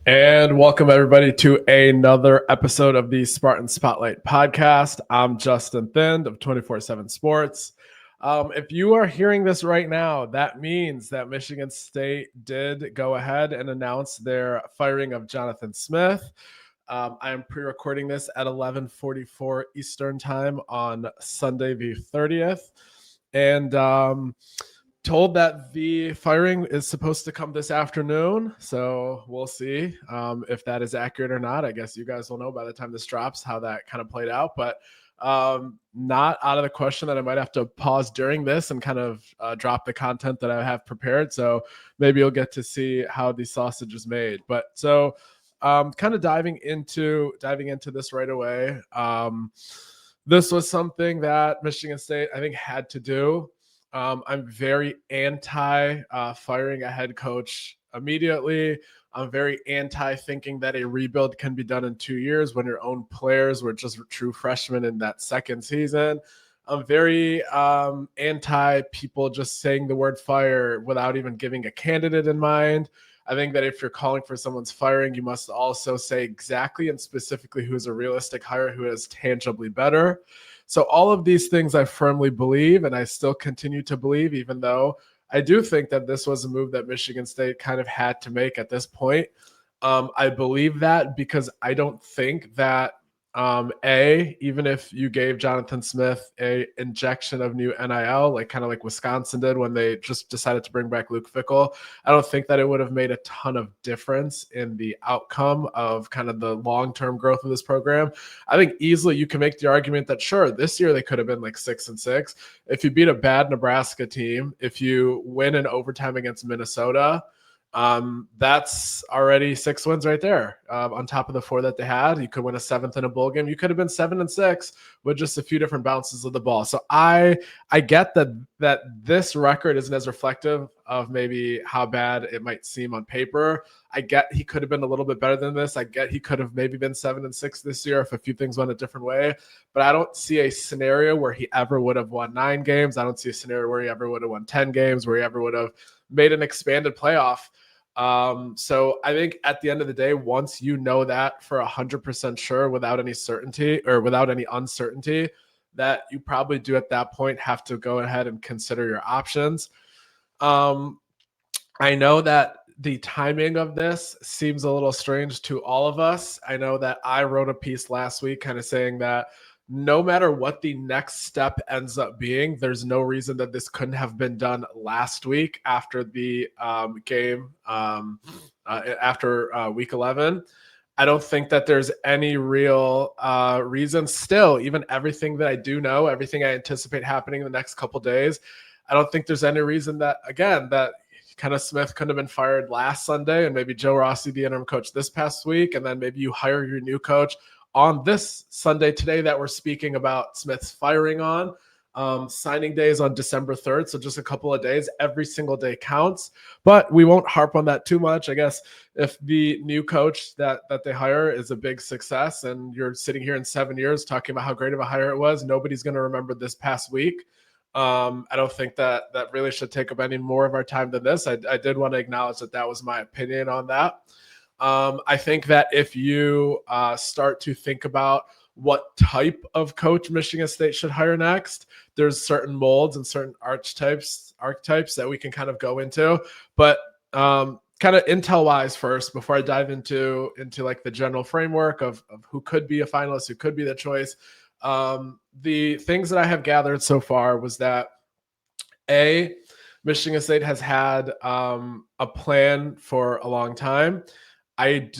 And welcome everybody to another episode of the Spartan Spotlight podcast. I'm Justin Thind of 24/7 Sports. If you are hearing this right now, that means that Michigan State did go ahead and announce their firing of Jonathan Smith. I am pre-recording this at 11:44 Eastern Time on Sunday the 30th. And told that the firing is supposed to come this afternoon, so we'll see if that is accurate or not. I guess you guys will know by the time this drops how that kind of played out, but not out of the question that I might have to pause during this and kind of drop the content that I have prepared, so maybe you'll get to see how the sausage is made. But so kind of diving into this right away. This was something that Michigan State, I think, had to do. I'm very anti firing a head coach immediately. I'm very anti thinking that a rebuild can be done in 2 years when your own players were just true freshmen in that second season. I'm very anti people just saying the word fire without even giving a candidate in mind. I think that if you're calling for someone's firing, you must also say exactly and specifically who is a realistic hire, who is tangibly better. So all of these things I firmly believe, and I still continue to believe, even though I do think that this was a move that Michigan State kind of had to make at this point. I believe that because I don't think that even if you gave Jonathan Smith a injection of new NIL, like kind of like Wisconsin did when they just decided to bring back Luke Fickell, I don't think that it would have made a ton of difference in the outcome of kind of the long-term growth of this program. I think easily you can make the argument that sure, this year they could have been like 6-6. If you beat a bad Nebraska team, if you win in overtime against Minnesota, that's already 6 wins right there. On top of the 4 that they had, you could win a 7th in a bowl game. You could have been 7-6 with just a few different bounces of the ball. So I get that this record isn't as reflective of maybe how bad it might seem on paper. I get he could have been a little bit better than this. I get he could have maybe been 7-6 this year if a few things went a different way. But I don't see a scenario where he ever would have won 9 games. I don't see a scenario where he ever would have won 10 games, where he ever would have made an expanded playoff. So I think at the end of the day, once you know that for 100% sure, without any certainty or without any uncertainty, that you probably do at that point have to go ahead and consider your options. I know that the timing of this seems a little strange to all of us. I know that I wrote a piece last week kind of saying that no matter what the next step ends up being, there's no reason that this couldn't have been done last week after the game, after week 11. I don't think that there's any real reason still, even everything that I do know, everything I anticipate happening in the next couple days, I don't think there's any reason that, again, that kind of Smith couldn't have been fired last Sunday and maybe Joe Rossi, the interim coach, this past week, and then maybe you hire your new coach on this Sunday today that we're speaking about Smith's firing on. Signing day is on December 3rd, so just a couple of days. Every single day counts, but we won't harp on that too much. I guess if the new coach that they hire is a big success and you're sitting here in 7 years talking about how great of a hire it was, nobody's going to remember this past week. I don't think that really should take up any more of our time than this. I did want to acknowledge that was my opinion on that. I think that if you start to think about what type of coach Michigan State should hire next, there's certain molds and certain archetypes that we can kind of go into. But kind of intel-wise first, before I dive into like the general framework of who could be a finalist, who could be the choice. The things that I have gathered so far was that Michigan State has had a plan for a long time. I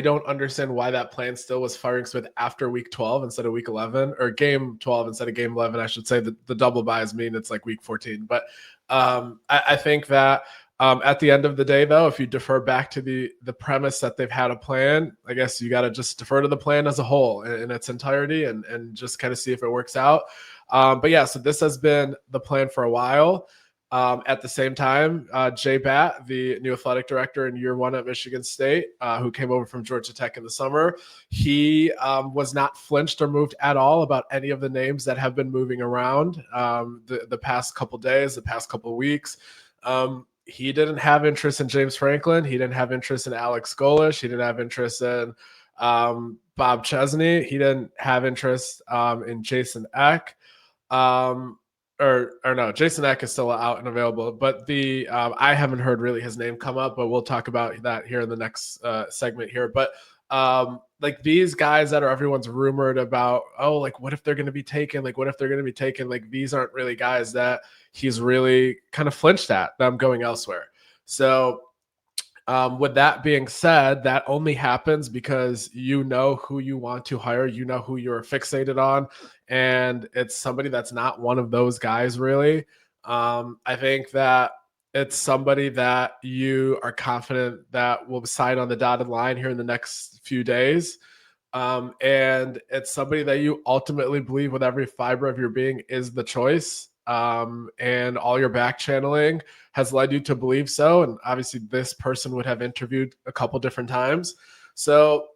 don't understand why that plan still was firing Smith after week 12 instead of week 11, or game 12 instead of game 11. I should say the double buys mean it's like week 14. But I think that at the end of the day, though, if you defer back to the premise that they've had a plan, I guess you got to just defer to the plan as a whole in its entirety and just kind of see if it works out. But yeah, so this has been the plan for a while. At the same time, Jay Batt, the new athletic director in year 1 at Michigan State, who came over from Georgia Tech in the summer, he was not flinched or moved at all about any of the names that have been moving around the past couple days, the past couple weeks. he didn't have interest in James Franklin. He didn't have interest in Alex Golish. He didn't have interest in Bob Chesney. He didn't have interest in Jason Eck. Or no, Jason Eck is still out and available, but I haven't heard really his name come up, but we'll talk about that here in the next segment here. But like these guys that are everyone's rumored about, oh, like what if they're going to be taken? Like what if they're going to be taken? Like these aren't really guys that he's really kind of flinched at them going elsewhere. So with that being said, that only happens because you know who you want to hire, you know who you're fixated on, and it's somebody that's not one of those guys really. I think that it's somebody that you are confident that will sign on the dotted line here in the next few days. And it's somebody that you ultimately believe with every fiber of your being is the choice. And all your back channeling has led you to believe so. And obviously this person would have interviewed a couple different times. So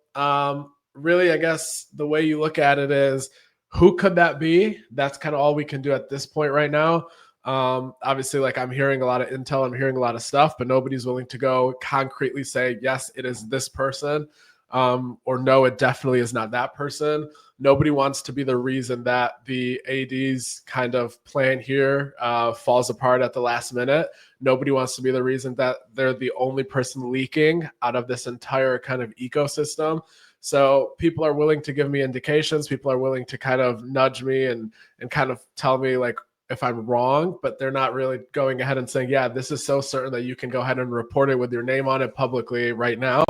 really, I guess the way you look at it is, who could that be? That's kind of all we can do at this point right now. Obviously, like I'm hearing a lot of intel, I'm hearing a lot of stuff, but nobody's willing to go concretely say, yes, it is this person. Or no, it definitely is not that person. Nobody wants to be the reason that the AD's kind of plan here falls apart at the last minute. Nobody wants to be the reason that they're the only person leaking out of this entire kind of ecosystem. So people are willing to give me indications. People are willing to kind of nudge me and kind of tell me like if I'm wrong, but they're not really going ahead and saying, yeah, this is so certain that you can go ahead and report it with your name on it publicly right now.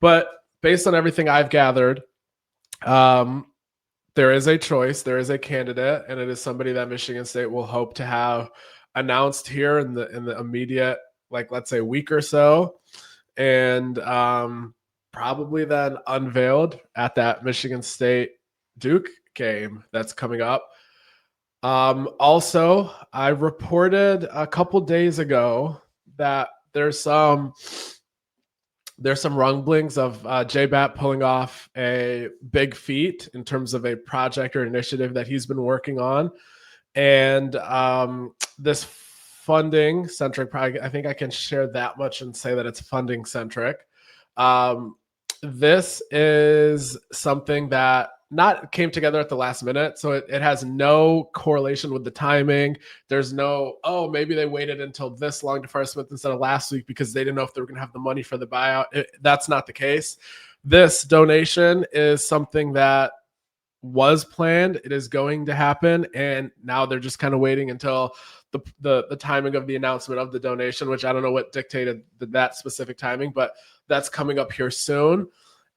But based on everything I've gathered, there is a choice, there is a candidate, and it is somebody that Michigan State will hope to have announced here in the immediate, like let's say week or so, and probably then unveiled at that Michigan State Duke game that's coming up. Also, I reported a couple days ago that there's some rumblings of J-Bat pulling off a big feat in terms of a project or initiative that he's been working on. And this funding centric project, I think I can share that much and say that it's funding centric. This is something that not came together at the last minute. So it has no correlation with the timing. There's no, oh, maybe they waited until this long to fire Smith instead of last week because they didn't know if they were going to have the money for the buyout. That's not the case. This donation is something that was planned. It is going to happen. And now they're just kind of waiting until the timing of the announcement of the donation, which I don't know what dictated that specific timing, but that's coming up here soon.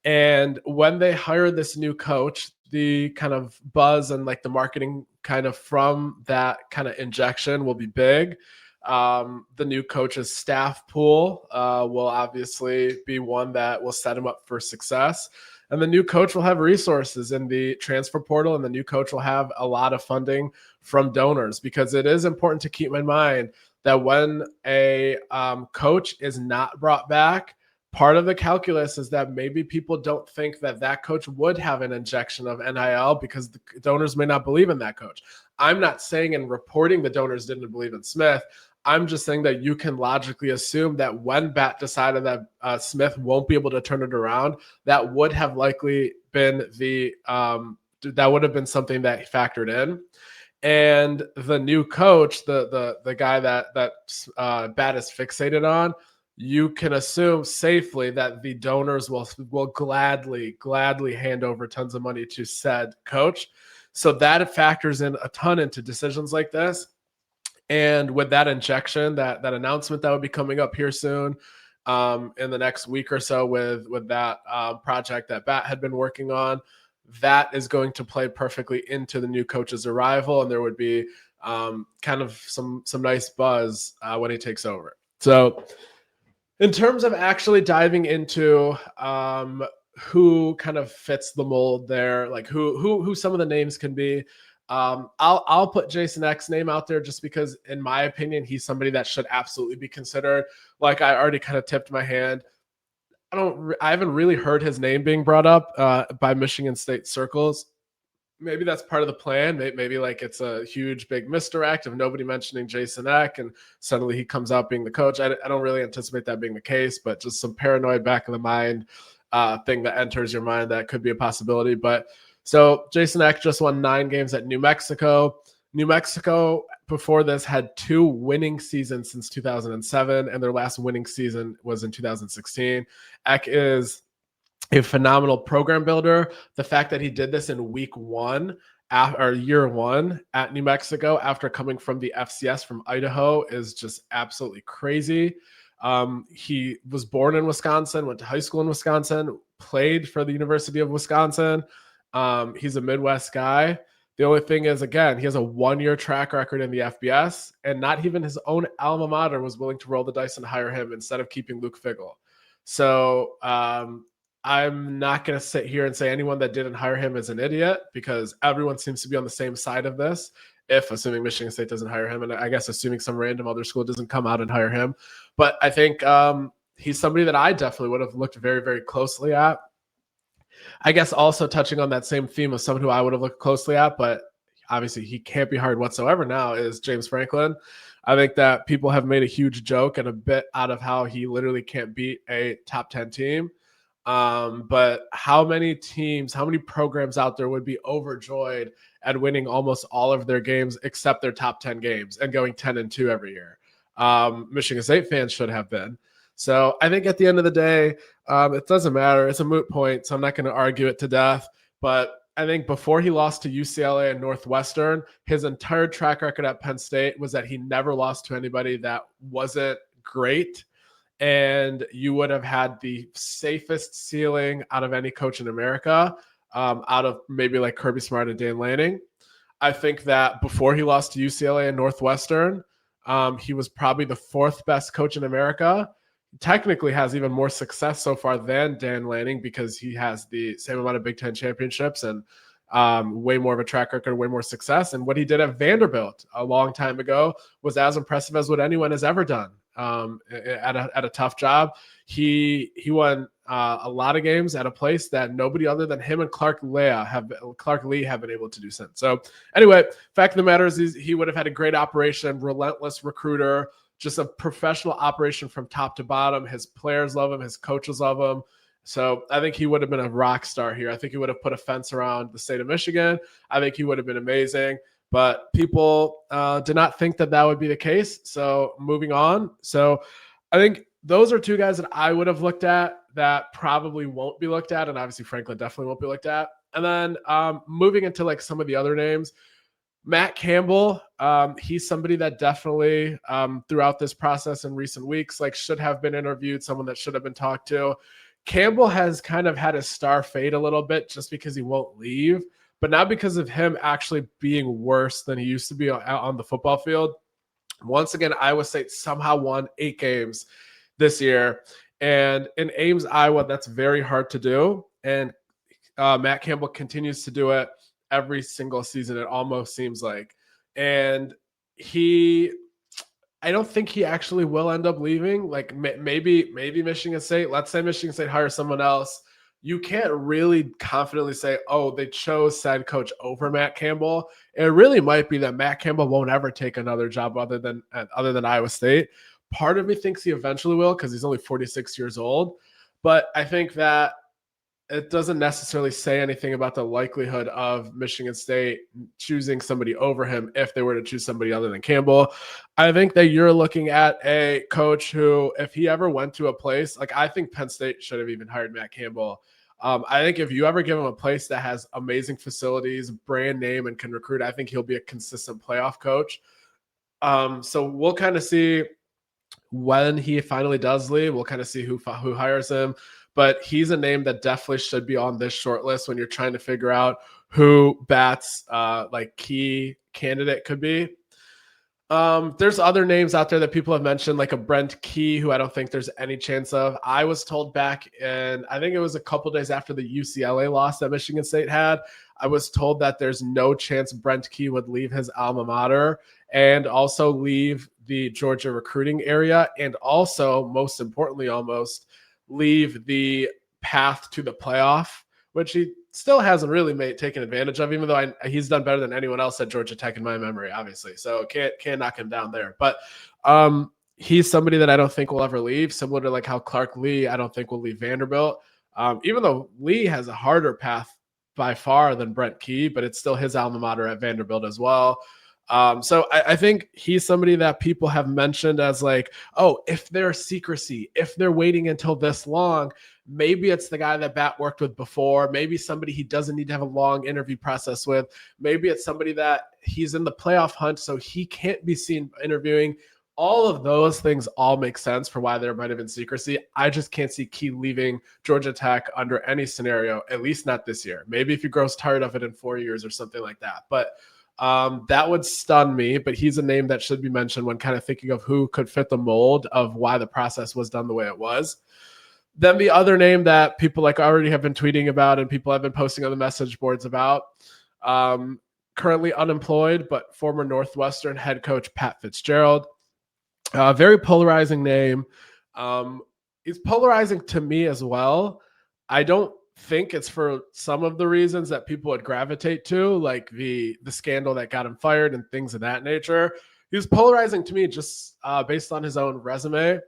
And when they hire this new coach, the kind of buzz and like the marketing kind of from that kind of injection will be big. The new coach's staff pool will obviously be one that will set him up for success. And the new coach will have resources in the transfer portal, and the new coach will have a lot of funding from donors, because it is important to keep in mind that when a coach is not brought back, part of the calculus is that maybe people don't think that that coach would have an injection of NIL because the donors may not believe in that coach. I'm not saying in reporting the donors didn't believe in Smith. I'm just saying that you can logically assume that when Bat decided that Smith won't be able to turn it around, that would have likely been that would have been something that factored in. And the new coach, the guy that Bat is fixated on, you can assume safely that the donors will gladly hand over tons of money to said coach. So that factors in a ton into decisions like this. And with that injection, that announcement that would be coming up here soon in the next week or so with that project that Bat had been working on, that is going to play perfectly into the new coach's arrival. And there would be kind of some nice buzz when he takes over. So in terms of actually diving into who kind of fits the mold there, like who some of the names can be, I'll put Jason Eck's name out there just because, in my opinion, he's somebody that should absolutely be considered. Like I already kind of tipped my hand. I haven't really heard his name being brought up by Michigan State circles. maybe that's part of the plan. Maybe like it's a huge, big misdirect of nobody mentioning Jason Eck, and suddenly he comes out being the coach. I don't really anticipate that being the case, but just some paranoid back of the mind thing that enters your mind that could be a possibility. But so Jason Eck just won 9 games at New Mexico. New Mexico before this had 2 winning seasons since 2007, and their last winning season was in 2016. Eck is a phenomenal program builder. The fact that he did this in week 1 or year 1 at New Mexico after coming from the FCS from Idaho is just absolutely crazy. He was born in Wisconsin, went to high school in Wisconsin, played for the University of Wisconsin. He's a Midwest guy. The only thing is, again, he has a 1-year track record in the FBS, and not even his own alma mater was willing to roll the dice and hire him instead of keeping Luke Fickell. So I'm not going to sit here and say anyone that didn't hire him is an idiot, because everyone seems to be on the same side of this, if assuming Michigan State doesn't hire him, and I guess assuming some random other school doesn't come out and hire him. But I think he's somebody that I definitely would have looked very, very closely at. I guess also touching on that same theme of someone who I would have looked closely at, but obviously he can't be hired whatsoever now, is James Franklin. I think that people have made a huge joke and a bit out of how he literally can't beat a top 10 team. But how many teams, how many programs out there would be overjoyed at winning almost all of their games except their top 10 games and going 10-2 every year? Michigan State fans should have been. So I think at the end of the day, it doesn't matter. It's a moot point, so I'm not going to argue it to death. But I think before he lost to UCLA and Northwestern, his entire track record at Penn State was that he never lost to anybody that wasn't great. And you would have had the safest ceiling out of any coach in America, out of maybe like Kirby Smart and Dan Lanning. I think that before he lost to UCLA and Northwestern, he was probably the 4th best coach in America. Technically has even more success so far than Dan Lanning, because he has the same amount of Big Ten championships and way more of a track record, way more success. And what he did at Vanderbilt a long time ago was as impressive as what anyone has ever done at a tough job. He won a lot of games at a place that nobody other than him and Clark Lee have been able to do since. So anyway, fact of the matter is he would have had a great operation, relentless recruiter, just a professional operation from top to bottom. His players love him. His coaches love him. So I think he would have been a rock star here. I think he would have put a fence around the state of Michigan. I think he would have been amazing. But people did not think that that would be the case. So moving on. So I think those are 2 guys that I would have looked at that probably won't be looked at. And obviously Franklin definitely won't be looked at. And then moving into like some of the other names, Matt Campbell, he's somebody that definitely throughout this process in recent weeks, like should have been interviewed, someone that should have been talked to. Campbell has kind of had his star fade a little bit just because he won't leave, but not because of him actually being worse than he used to be on the football field. Once again, Iowa State somehow won 8 games this year. And in Ames, Iowa, that's very hard to do. And Matt Campbell continues to do it every single season, it almost seems like. And I don't think he actually will end up leaving. Like maybe Michigan State, let's say Michigan State hires someone else. You can't really confidently say, oh, they chose said coach over Matt Campbell. It really might be that Matt Campbell won't ever take another job other than Iowa State. Part of me thinks he eventually will, because he's only 46 years old. But I think that it doesn't necessarily say anything about the likelihood of Michigan State choosing somebody over him if they were to choose somebody other than Campbell. I think that you're looking at a coach who, if he ever went to a place, like I think Penn State should have even hired Matt Campbell. I think if you ever give him a place that has amazing facilities, brand name, and can recruit, I think he'll be a consistent playoff coach. So we'll kind of see when he finally does leave. We'll kind of see who hires him. But he's a name that definitely should be on this short list when you're trying to figure out who Bat's like key candidate could be. There's other names out there that people have mentioned, like a Brent Key, who I don't think there's any chance of. I was told back in, I think it was a couple days after the UCLA loss that Michigan State had, I was told that there's no chance Brent Key would leave his alma mater and also leave the Georgia recruiting area, and also, most importantly, almost leave the path to the playoff, which he still hasn't really taken advantage of, even though he's done better than anyone else at Georgia Tech in my memory, obviously. So can't knock him down there. But he's somebody that I don't think will ever leave, similar to like how Clark Lee, I don't think will leave Vanderbilt. Even though Lee has a harder path by far than Brent Key, but it's still his alma mater at Vanderbilt as well. So I think he's somebody that people have mentioned as like, oh, if there's secrecy, if they're waiting until this long, maybe it's the guy that Bat worked with before. Maybe somebody he doesn't need to have a long interview process with. Maybe it's somebody that he's in the playoff hunt, so he can't be seen interviewing. All of those things all make sense for why there might have been secrecy. I just can't see Key leaving Georgia Tech under any scenario, at least not this year. Maybe if he grows tired of it in 4 years or something like that. But that would stun me, but he's a name that should be mentioned when kind of thinking of who could fit the mold of why the process was done the way it was. Then the other name that people like already have been tweeting about and people have been posting on the message boards about, currently unemployed, but former Northwestern head coach Pat Fitzgerald. Very polarizing name. It's polarizing to me as well. I don't think it's for some of the reasons that people would gravitate to, like the scandal that got him fired and things of that nature. He was polarizing to me just based on his own resume.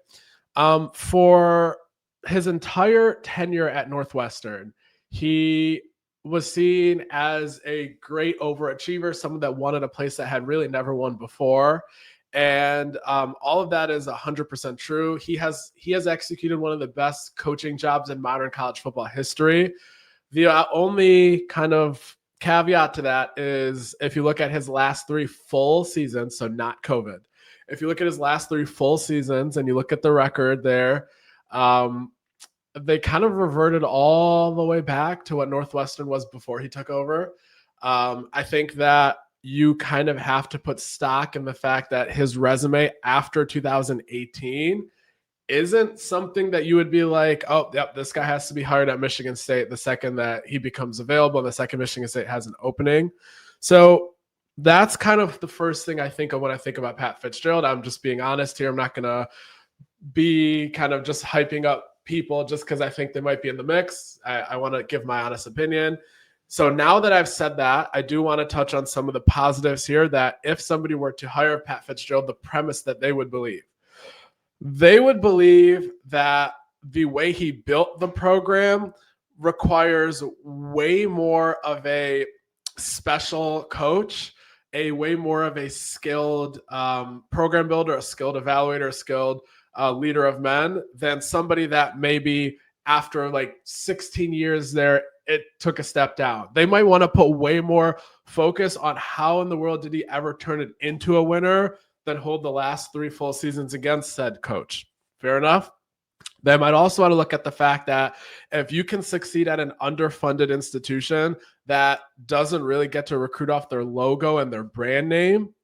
For his entire tenure at Northwestern, he was seen as a great overachiever, someone that won at a place that had really never won before. And all of that is 100% true. He has executed one of the best coaching jobs in modern college football history. The only kind of caveat to that is if you look at his last 3 full seasons, so not COVID. If you look at his last 3 full seasons and you look at the record there, they kind of reverted all the way back to what Northwestern was before he took over. I think that you kind of have to put stock in the fact that his resume after 2018 isn't something that you would be like, oh, yep, this guy has to be hired at Michigan State the second that he becomes available and the second Michigan State has an opening. So that's kind of the first thing I think of when I think about Pat Fitzgerald. I'm just being honest here. I'm not going to be kind of just hyping up people just because I think they might be in the mix. I want to give my honest opinion. So now that I've said that, I do want to touch on some of the positives here that if somebody were to hire Pat Fitzgerald, the premise that they would believe that the way he built the program requires way more of a special coach, a way more of a skilled program builder, a skilled evaluator, a skilled leader of men than somebody that maybe after like 16 years there, it took a step down. They might want to put way more focus on how in the world did he ever turn it into a winner than hold the last 3 full seasons against said coach. Fair enough. They might also want to look at the fact that if you can succeed at an underfunded institution that doesn't really get to recruit off their logo and their brand name,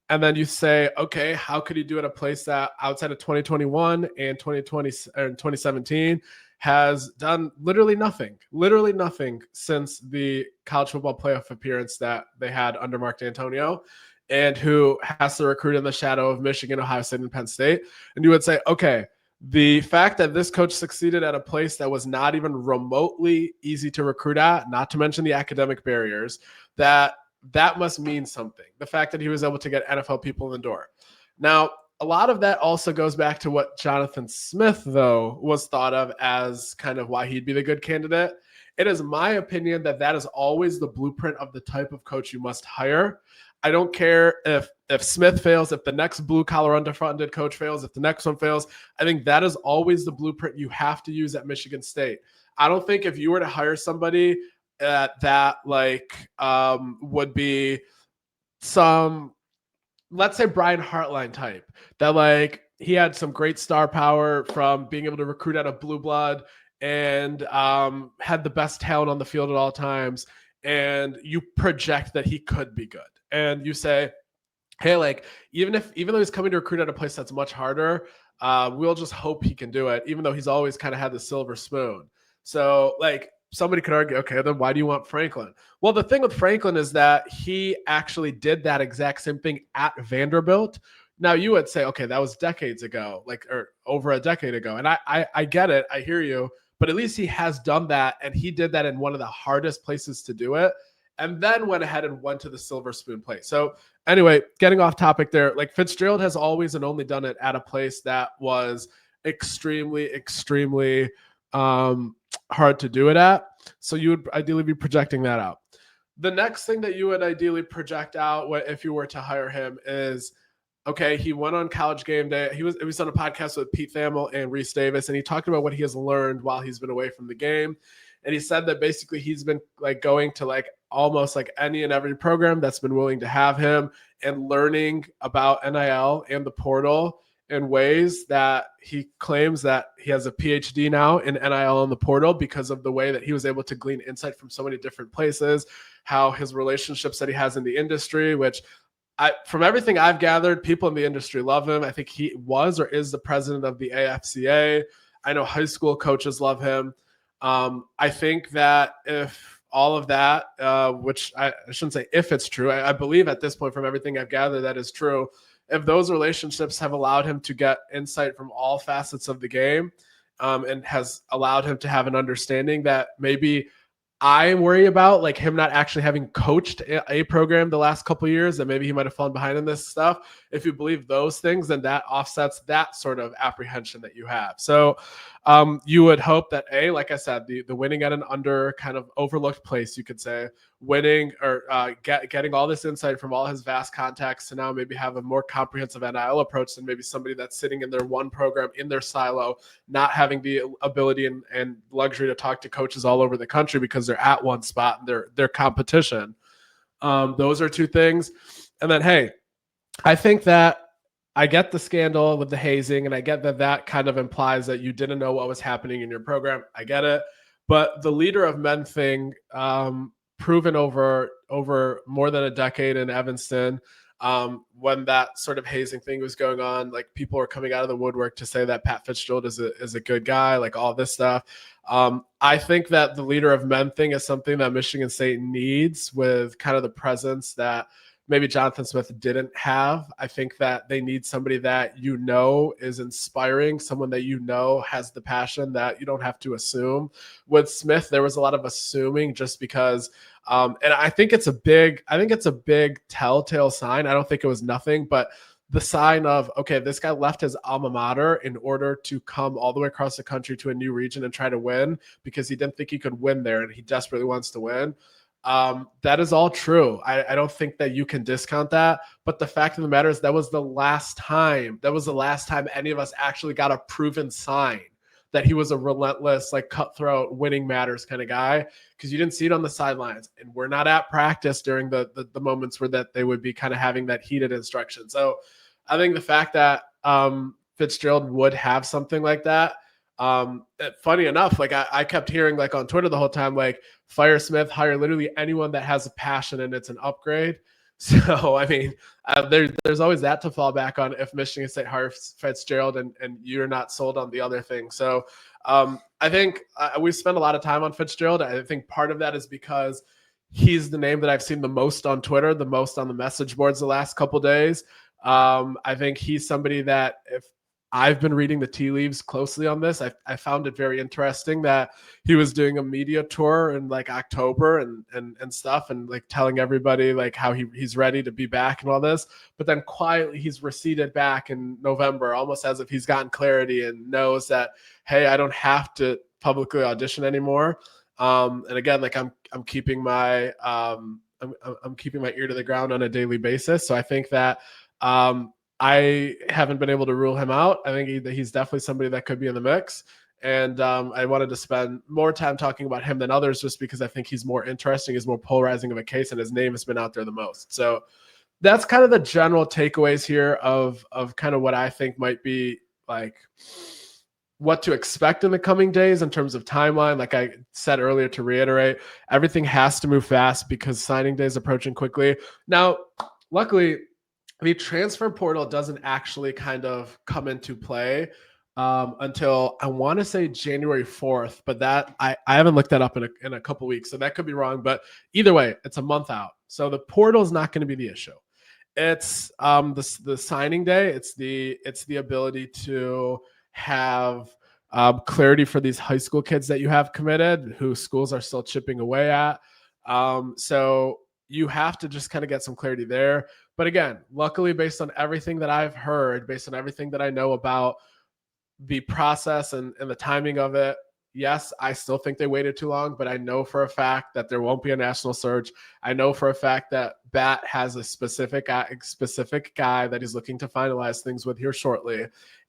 and then you say, okay, how could you do at a place that outside of 2021 and 2020 and 2017 has done literally nothing since the college football playoff appearance that they had under Mark D'Antonio, and who has to recruit in the shadow of Michigan, Ohio State, and Penn State. And you would say, okay, the fact that this coach succeeded at a place that was not even remotely easy to recruit at, not to mention the academic barriers, that must mean something. The fact that he was able to get NFL people in the door. Now, a lot of that also goes back to what Jonathan Smith, though, was thought of as kind of why he'd be the good candidate. It is my opinion that is always the blueprint of the type of coach you must hire. I don't care if Smith fails, if the next blue-collar underfunded coach fails, if the next one fails. I think that is always the blueprint you have to use at Michigan State. I don't think if you were to hire somebody that would be some, let's say Brian Hartline type, that like he had some great star power from being able to recruit out of blue blood and had the best talent on the field at all times, and you project that he could be good. And you say, hey, like even though he's coming to recruit at a place that's much harder, we'll just hope he can do it, even though he's always kind of had the silver spoon. So like somebody could argue, okay, then why do you want Franklin? Well, the thing with Franklin is that he actually did that exact same thing at Vanderbilt. Now you would say, okay, that was decades ago, or over a decade ago. And I get it. I hear you. but at least he has done that. And he did that in one of the hardest places to do it. And then went ahead and went to the Silver Spoon place. So anyway, getting off topic there, like Fitzgerald has always and only done it at a place that was extremely hard to do it at. So you would ideally be projecting that out. The next thing that you would ideally project out if you were to hire him is, okay, he went on College Game Day. He was on a podcast with Pete Thamel and Reese Davis, and he talked about what he has learned while he's been away from the game. And he said that basically he's been like going to like almost like any and every program that's been willing to have him and learning about NIL and the portal in ways that he claims that he has a PhD now in NIL and the portal because of the way that he was able to glean insight from so many different places, how his relationships that he has in the industry, which from everything I've gathered, people in the industry love him. I think he was or is the president of the AFCA. I know high school coaches love him. I think that if all of that, which I shouldn't say if it's true, I believe at this point from everything I've gathered that is true, if those relationships have allowed him to get insight from all facets of the game and has allowed him to have an understanding that maybe I worry about, like him not actually having coached a program the last couple of years, that maybe he might have fallen behind in this stuff. If you believe those things, then that offsets that sort of apprehension that you have. So you would hope that like I said, the winning at an under kind of overlooked place, you could say, winning or getting all this insight from all his vast contacts to now maybe have a more comprehensive NIL approach than maybe somebody that's sitting in their one program in their silo, not having the ability and luxury to talk to coaches all over the country because they're at one spot and they're competition. Those are two things. And then, hey, I think that I get the scandal with the hazing, and I get that kind of implies that you didn't know what was happening in your program. I get it. But the leader of men thing, proven over more than a decade in Evanston, when that sort of hazing thing was going on, like people were coming out of the woodwork to say that Pat Fitzgerald is a good guy, like all this stuff. I think that the leader of men thing is something that Michigan State needs, with kind of the presence that maybe Jonathan Smith didn't have. I think that they need somebody that is inspiring, someone that has the passion that you don't have to assume. With Smith, there was a lot of assuming just because, and I think it's a big telltale sign. I don't think it was nothing, but the sign of, okay, this guy left his alma mater in order to come all the way across the country to a new region and try to win because he didn't think he could win there and he desperately wants to win. That is all true. I don't think that you can discount that, but the fact of the matter is that was the last time any of us actually got a proven sign that he was a relentless, like cutthroat, winning matters kind of guy, because you didn't see it on the sidelines, and we're not at practice during the moments where that they would be kind of having that heated instruction. So I think the fact that Fitzgerald would have something like that, funny enough, like I kept hearing like on Twitter the whole time, like fire Smith, hire literally anyone that has a passion and it's an upgrade. So, I mean, there's always that to fall back on if Michigan State hires Fitzgerald and you're not sold on the other thing. So I think we spent a lot of time on Fitzgerald. I think part of that is because he's the name that I've seen the most on Twitter, the most on the message boards the last couple of days. I think he's somebody that, if I've been reading the tea leaves closely on this, I found it very interesting that he was doing a media tour in like October and stuff, and like telling everybody like how he's ready to be back and all this, but then quietly he's receded back in November, almost as if he's gotten clarity and knows that, hey, I don't have to publicly audition anymore. And again, like I'm keeping my I'm keeping my ear to the ground on a daily basis. So I think that I haven't been able to rule him out. I think he's definitely somebody that could be in the mix. And I wanted to spend more time talking about him than others just because I think he's more interesting, he's more polarizing of a case, and his name has been out there the most. So that's kind of the general takeaways here of kind of what I think might be like what to expect in the coming days in terms of timeline. Like I said earlier, to reiterate, everything has to move fast because signing day is approaching quickly. Now, luckily, the transfer portal doesn't actually kind of come into play until I want to say January 4th, but that I haven't looked that up in a couple weeks, so that could be wrong. But either way, it's a month out, so the portal is not going to be the issue. It's the signing day. It's the ability to have clarity for these high school kids that you have committed, who schools are still chipping away at. So you have to just kind of get some clarity there. But again, luckily, based on everything that I've heard, based on everything that I know about the process and the timing of it, yes, I still think they waited too long, but I know for a fact that there won't be a national search. I know for a fact that Bat has a specific guy that he's looking to finalize things with here shortly.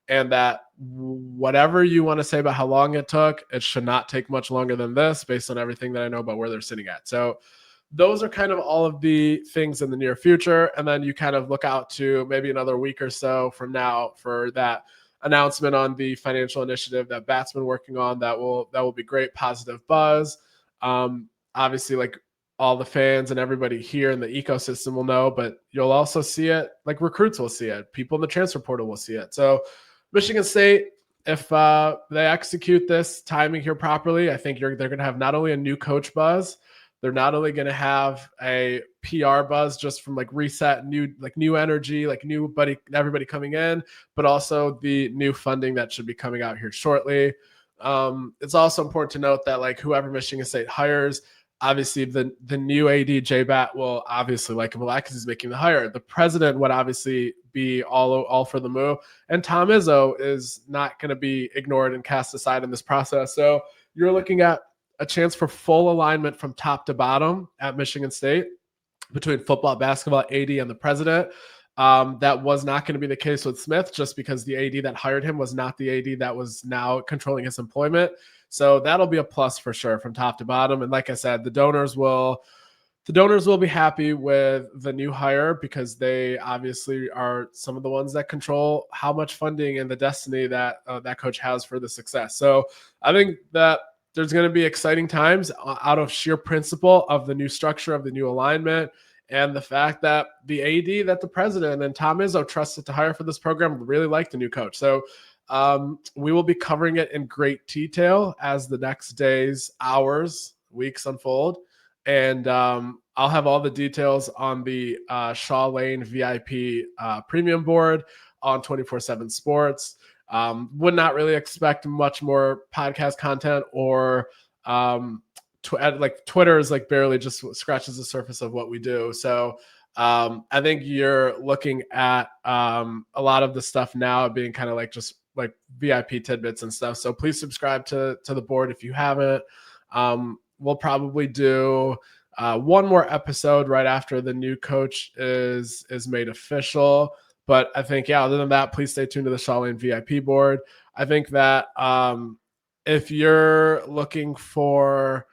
And that whatever you want to say about how long it took, it should not take much longer than this based on everything that I know about where they're sitting at. So those are kind of all of the things in the near future. And then you kind of look out to maybe another week or so from now for that announcement on the financial initiative that Bat's been working on. That will be great, positive buzz. Obviously, like all the fans and everybody here in the ecosystem will know, but you'll also see it. Like recruits will see it, people in the transfer portal will see it. So Michigan State, if they execute this timing here properly, I think they're going to have not only a new coach buzz, they're not only going to have a PR buzz just from like reset, new energy, like everybody coming in, but also the new funding that should be coming out here shortly. It's also important to note that like whoever Michigan State hires, obviously the new AD J-Bat will obviously like him a lot because he's making the hire. The president would obviously be all for the move, and Tom Izzo is not going to be ignored and cast aside in this process. So you're looking at a chance for full alignment from top to bottom at Michigan State between football, basketball, AD, and the president. That was not going to be the case with Smith, just because the AD that hired him was not the AD that was now controlling his employment. So that'll be a plus for sure from top to bottom. And like I said, the donors will be happy with the new hire because they obviously are some of the ones that control how much funding and the destiny that that coach has for the success. So I think that there's going to be exciting times out of sheer principle of the new structure, of the new alignment, and the fact that the AD that the president and Tom Izzo trusted to hire for this program really like the new coach. So we will be covering it in great detail as the next days, hours, weeks unfold. And I'll have all the details on the Shaw Lane VIP premium board on 24/7 Sports. Would not really expect much more podcast content or like Twitter is like barely just scratches the surface of what we do. So I think you're looking at a lot of the stuff now being kind of like just like VIP tidbits and stuff. So please subscribe to the board if you haven't. We'll probably do one more episode right after the new coach is made official. But I think, yeah, other than that, please stay tuned to the Shaw Lane VIP board. I think that if you're looking for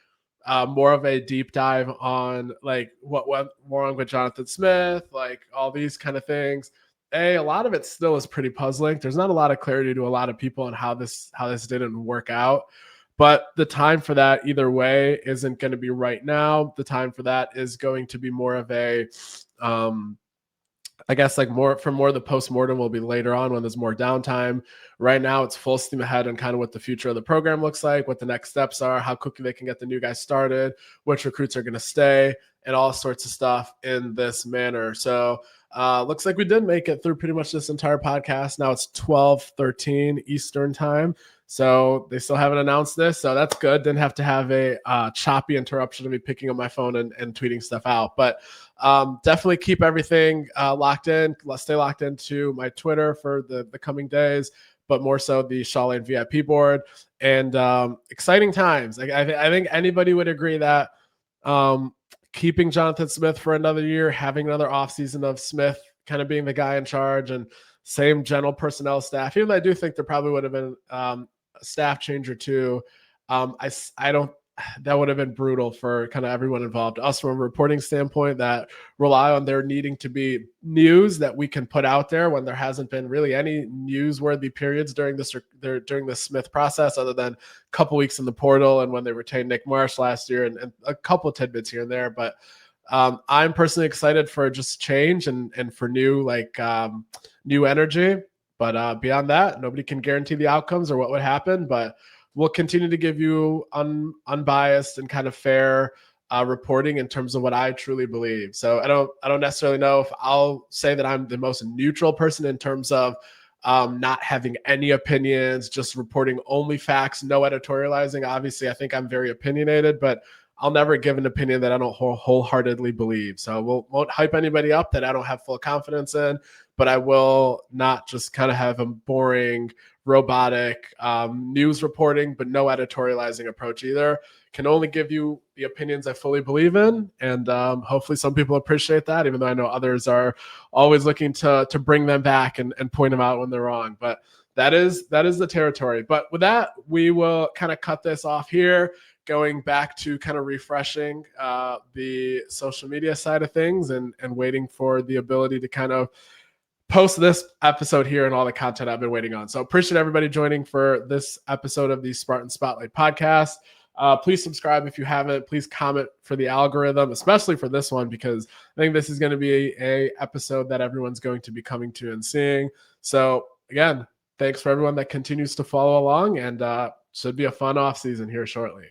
more of a deep dive on like what went wrong with Jonathan Smith, like all these kind of things, a lot of it still is pretty puzzling. There's not a lot of clarity to a lot of people on how this didn't work out. But the time for that either way isn't going to be right now. The time for that is going to be more of a I guess like more of the post-mortem will be later on when there's more downtime. Right now it's full steam ahead on kind of what the future of the program looks like, what the next steps are, how quickly they can get the new guys started, which recruits are going to stay, and all sorts of stuff in this manner. So looks like we did make it through pretty much this entire podcast. Now it's 12:13 Eastern time. So they still haven't announced this. So that's good. Didn't have to have a choppy interruption of me picking up my phone and tweeting stuff out. But definitely keep everything locked in. Let's stay locked into my Twitter for the coming days, but more so the Shaw Lane VIP board. And exciting times. I think anybody would agree that keeping Jonathan Smith for another year, having another offseason of Smith kind of being the guy in charge and same general personnel staff, even though I do think there probably would have been a staff change or two. I don't, that would have been brutal for kind of everyone involved. Us from a reporting standpoint that rely on there needing to be news that we can put out there when there hasn't been really any newsworthy periods during the Smith process, other than a couple weeks in the portal and when they retained Nick Marsh last year and a couple of tidbits here and there. But I'm personally excited for just change and for new new energy. But beyond that, nobody can guarantee the outcomes or what would happen. But we'll continue to give you unbiased and kind of fair reporting in terms of what I truly believe. So I don't necessarily know if I'll say that I'm the most neutral person in terms of not having any opinions, just reporting only facts, no editorializing. Obviously, I think I'm very opinionated, but I'll never give an opinion that I don't wholeheartedly believe. So won't hype anybody up that I don't have full confidence in, but I will not just kind of have a boring, robotic news reporting, but no editorializing approach either. Can only give you the opinions I fully believe in, and hopefully some people appreciate that, even though I know others are always looking to bring them back and point them out when they're wrong. But that is the territory. But with that, we will kind of cut this off here, going back to kind of refreshing the social media side of things and waiting for the ability to kind of post this episode here and all the content I've been waiting on. So appreciate everybody joining for this episode of the Spartan Spotlight podcast. Please subscribe if you haven't. Please comment for the algorithm, especially for this one, because I think this is going to be a episode that everyone's going to be coming to and seeing. So again, thanks for everyone that continues to follow along, and should be a fun off season here shortly.